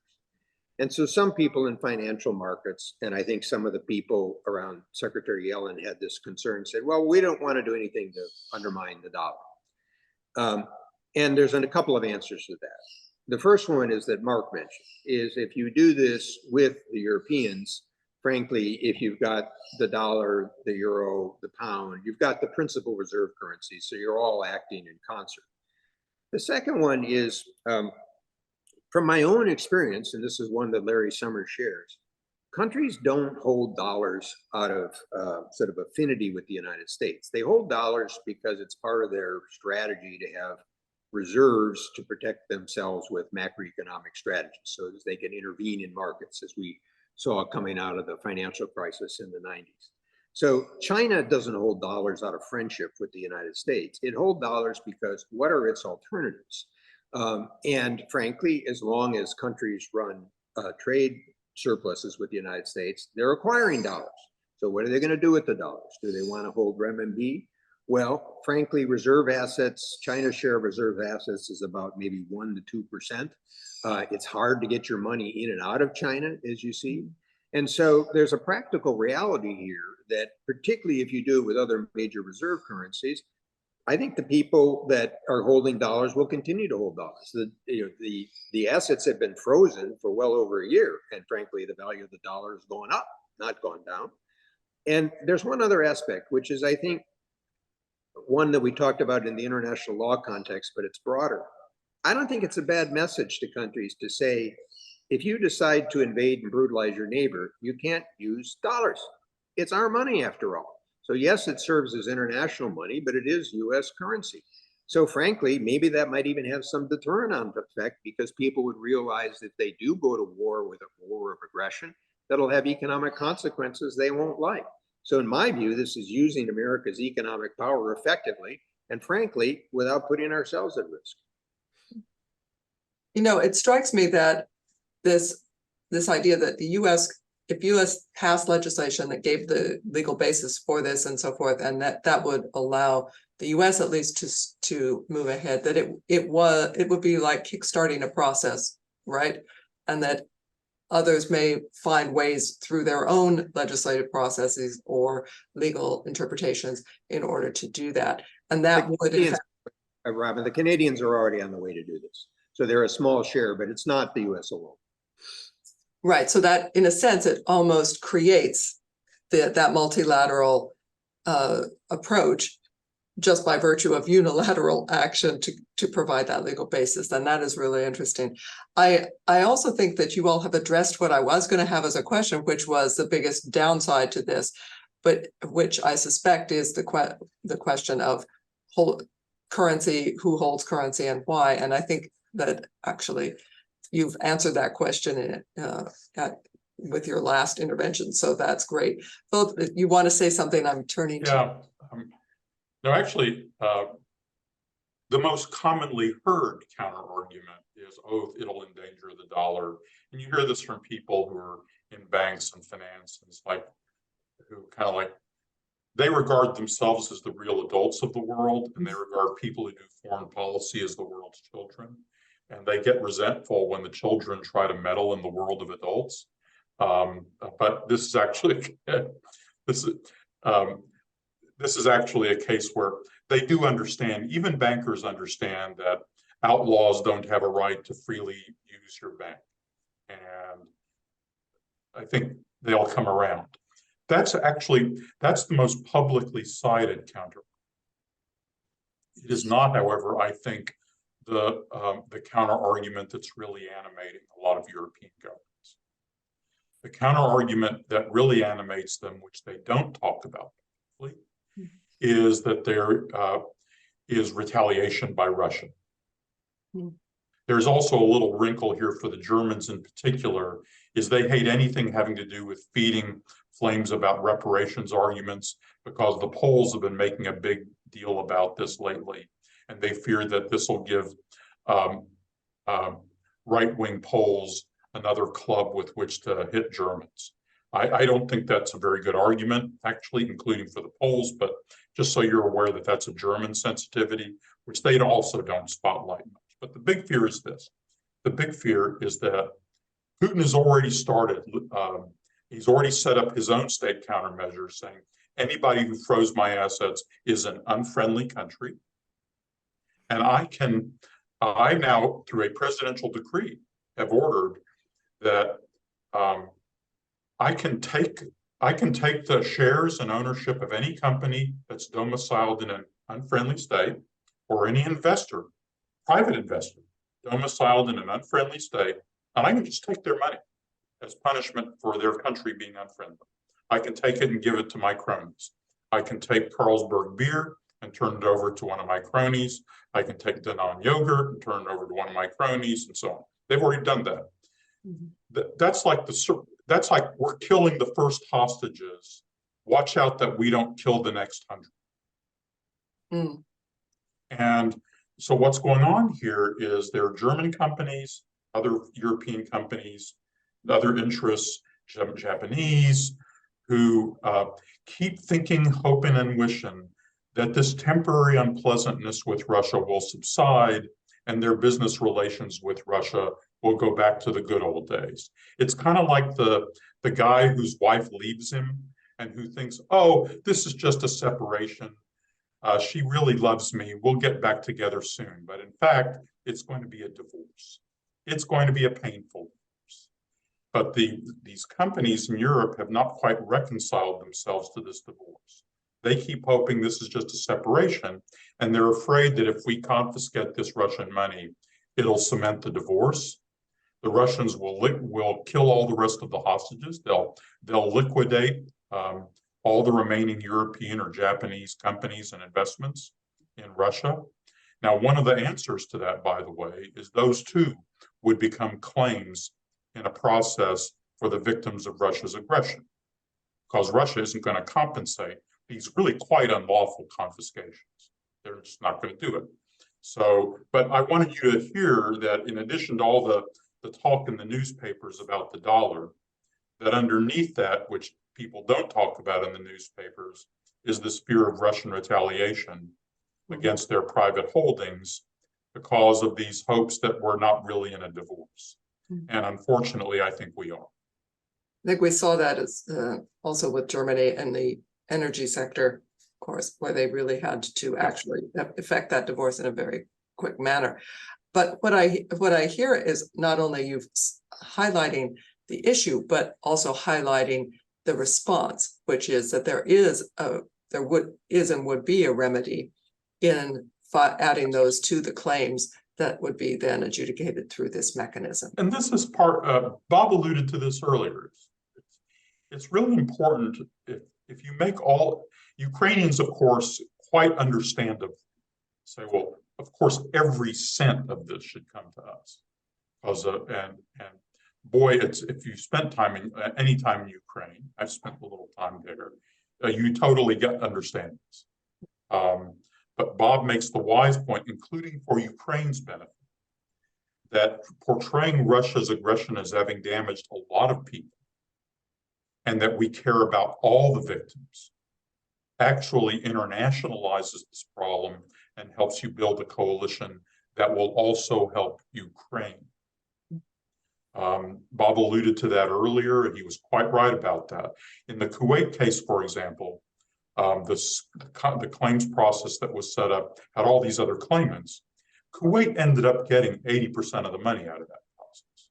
S3: And so some people in financial markets, and I think some of the people around Secretary Yellen had this concern, said, well, we don't want to do anything to undermine the dollar. And there's a couple of answers to that. The first one is that Mark mentioned, is if you do this with the Europeans, frankly, if you've got the dollar, the euro, the pound, you've got the principal reserve currency, so you're all acting in concert. The second one is, from my own experience, and this is one that Larry Summers shares, countries don't hold dollars out of sort of affinity with the United States. They hold dollars because it's part of their strategy to have reserves to protect themselves with macroeconomic strategies so that they can intervene in markets, as we saw coming out of the financial crisis in the 90s. So China doesn't hold dollars out of friendship with the United States. It holds dollars because what are its alternatives? And frankly, as long as countries run trade surpluses with the United States, they're acquiring dollars. So what are they going to do with the dollars? Do they want to hold renminbi? Well, frankly, reserve assets, China's share of reserve assets is about maybe 1% to 2%. It's hard to get your money in and out of China, as you see. And so there's a practical reality here that, particularly if you do it with other major reserve currencies, I think the people that are holding dollars will continue to hold dollars. The assets have been frozen for well over a year, and frankly, the value of the dollar is going up, not gone down. And there's one other aspect, which is, I think, one that we talked about in the international law context, but it's broader. I don't think it's a bad message to countries to say, if you decide to invade and brutalize your neighbor, you can't use dollars. It's our money after all. So yes, it serves as international money, but it is US currency. So frankly, maybe that might even have some deterrent on effect, because people would realize if they do go to war with a war of aggression, that'll have economic consequences they won't like. So in my view, this is using America's economic power effectively, and frankly, without putting ourselves at risk.
S2: It strikes me that this idea that if US passed legislation that gave the legal basis for this and so forth, and that would allow the US at least to move ahead, that it would be like kickstarting a process, right? And that others may find ways through their own legislative processes or legal interpretations in order to do that. And that would,
S3: Robin, the Canadians are already on the way to do this. So they're a small share, but it's not the US alone.
S2: Right. So that, in a sense, it almost creates that multilateral approach just by virtue of unilateral action to provide that legal basis. And that is really interesting. I also think that you all have addressed what I was going to have as a question, which was the biggest downside to this, but which I suspect is the question of currency, who holds currency and why. And I think that actually you've answered that question with your last intervention. So that's great. Philip, if you want to say something, I'm turning to.
S4: No, actually, the most commonly heard counter argument is, oh, it'll endanger the dollar. And you hear this from people who are in banks and finance, and it's like, who kind of like, they regard themselves as the real adults of the world, and they regard people who do foreign policy as the world's children. And they get resentful when the children try to meddle in the world of adults. But this is actually this is actually a case where they do understand, even bankers understand, that outlaws don't have a right to freely use your bank. And I think they'll come around. That's the most publicly cited counter. It is not, however, I think, the counter argument that's really animating a lot of European governments. The counter argument that really animates them, which they don't talk about, is that there is retaliation by Russia. There's also a little wrinkle here for the Germans in particular, is they hate anything having to do with feeding flames about reparations arguments, because the Poles have been making a big deal about this lately, and they fear that this will give right-wing Poles another club with which to hit Germans. I don't think that's a very good argument, actually, including for the Poles, but just so you're aware that that's a German sensitivity, which they also don't spotlight much. But the big fear is this. The big fear is that Putin has already started, he's already set up his own state countermeasures, saying anybody who froze my assets is an unfriendly country. And I now, through a presidential decree, have ordered that I can take the shares and ownership of any company that's domiciled in an unfriendly state, or any investor, private investor, domiciled in an unfriendly state, and I can just take their money as punishment for their country being unfriendly. I can take it and give it to my cronies. I can take Carlsberg beer and turn it over to one of my cronies. I can take Danone yogurt and turn it over to one of my cronies, and so on. They've already done that. That's like we're killing the first hostages. Watch out that we don't kill the next 100. And so what's going on here is there are German companies, other European companies, other interests, Japanese, who keep thinking, hoping, and wishing that this temporary unpleasantness with Russia will subside and their business relations with Russia will go back to the good old days. It's kind of like the guy whose wife leaves him and who thinks, oh, this is just a separation. She really loves me. We'll get back together soon. But in fact, it's going to be a divorce. It's going to be a painful divorce. But these companies in Europe have not quite reconciled themselves to this divorce. They keep hoping this is just a separation, and they're afraid that if we confiscate this Russian money, it'll cement the divorce. The Russians will kill all the rest of the hostages. They'll liquidate all the remaining European or Japanese companies and investments in Russia. Now, one of the answers to that, by the way, is those too would become claims in a process for the victims of Russia's aggression, because Russia isn't going to compensate these really quite unlawful confiscations. They're just not going to do it. So, but I wanted you to hear that in addition to all the talk in the newspapers about the dollar, that underneath that, which people don't talk about in the newspapers, is this fear of Russian retaliation against their private holdings because of these hopes that we're not really in a divorce. And unfortunately, I think we are.
S2: I think we saw that as also with Germany and the energy sector, of course, where they really had to actually effect that divorce in a very quick manner. But what I hear is not only you highlighting the issue, but also highlighting the response, which is that there would be a remedy in adding those to the claims that would be then adjudicated through this mechanism.
S4: And this is part, Bob alluded to this earlier. It's really important if you make all, Ukrainians, of course, quite understandably say, well, of course, every cent of this should come to us. Because, and boy, if you spent time in any time in Ukraine, I've spent a little time there, you totally understand this. But Bob makes the wise point, including for Ukraine's benefit, that portraying Russia's aggression as having damaged a lot of people and that we care about all the victims actually internationalizes this problem and helps you build a coalition that will also help Ukraine. Bob alluded to that earlier, and he was quite right about that. In the Kuwait case, for example, the claims process that was set up had all these other claimants. Kuwait ended up getting 80% of the money out of that process.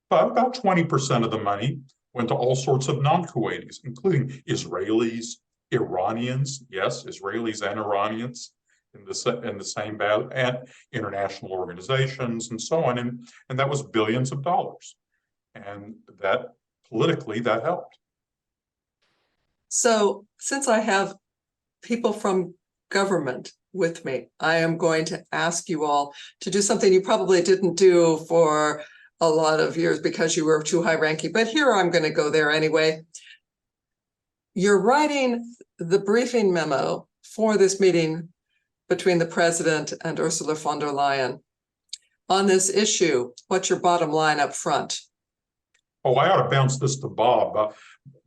S4: but about 20% of the money went to all sorts of non-Kuwaitis, including Israelis, Iranians, yes, Israelis and Iranians in the same battle, and international organizations and so on. And that was billions of dollars. And that politically, that helped.
S2: So since I have people from government with me, I am going to ask you all to do something you probably didn't do for a lot of years because you were too high ranking, but here I'm going to go there anyway. You're writing the briefing memo for this meeting between the president and Ursula von der Leyen. On this issue, what's your bottom line up front?
S4: Oh, I ought to bounce this to Bob.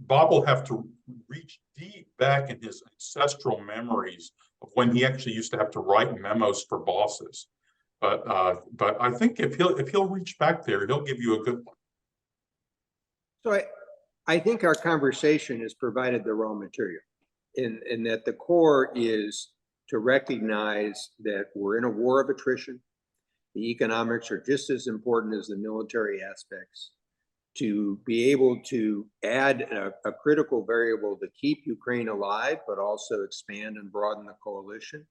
S4: Bob will have to reach deep back in his ancestral memories of when he actually used to have to write memos for bosses. But I think if he'll reach back there, he'll give you a good one.
S3: So I think our conversation has provided the raw material, in that the core is to recognize that we're in a war of attrition. The economics are just as important as the military aspects. To be able to add a critical variable to keep Ukraine alive, but also expand and broaden the coalition,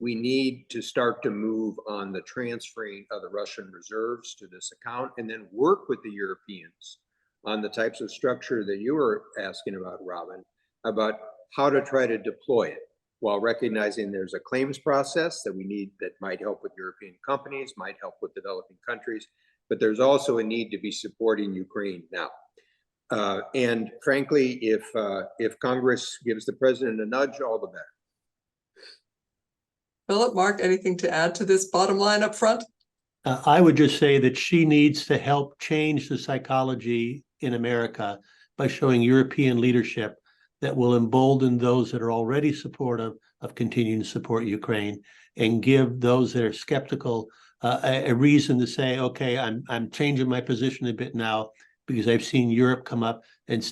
S3: we need to start to move on the transferring of the Russian reserves to this account, and then work with the Europeans on the types of structure that you were asking about, Robin, about how to try to deploy it, while recognizing there's a claims process that we need that might help with European companies, might help with developing countries, but there's also a need to be supporting Ukraine now. And frankly, if Congress gives the president a nudge, all the better.
S2: Philip, Mark, anything to add to this bottom line up front?
S5: I would just say that she needs to help change the psychology in America by showing European leadership that will embolden those that are already supportive of continuing to support Ukraine, and give those that are skeptical a reason to say, okay, I'm changing my position a bit now because I've seen Europe come up and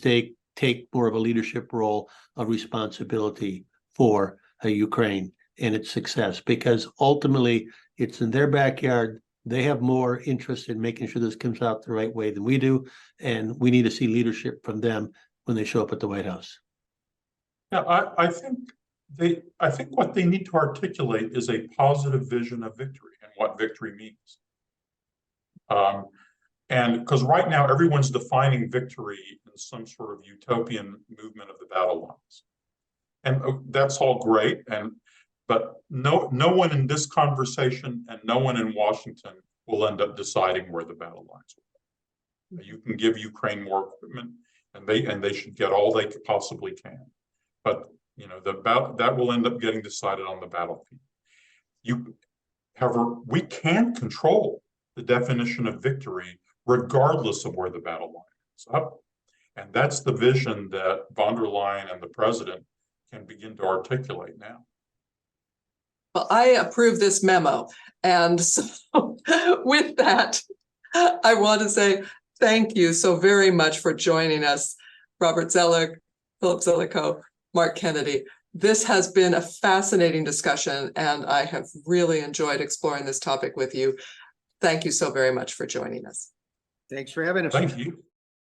S5: take more of a leadership role of responsibility for Ukraine and its success, because ultimately it's in their backyard. They have more interest in making sure this comes out the right way than we do, and we need to see leadership from them when they show up at the White House.
S4: Yeah, I think what they need to articulate is a positive vision of victory and what victory means. And because right now everyone's defining victory in some sort of utopian movement of the battle lines, and that's all great. But no one in this conversation and no one in Washington will end up deciding where the battle lines are. You can give Ukraine more equipment, and they should get all they possibly can. But that will end up getting decided on the battlefield. However, we can control the definition of victory regardless of where the battle line is up. And that's the vision that von der Leyen and the president can begin to articulate now.
S2: Well, I approve this memo. And so with that, I want to say thank you so very much for joining us, Robert Zoellick, Philip Zelikow, Mark Kennedy. This has been a fascinating discussion, and I have really enjoyed exploring this topic with you. Thank you so very much for joining us.
S3: Thanks for having us.
S4: Thank you.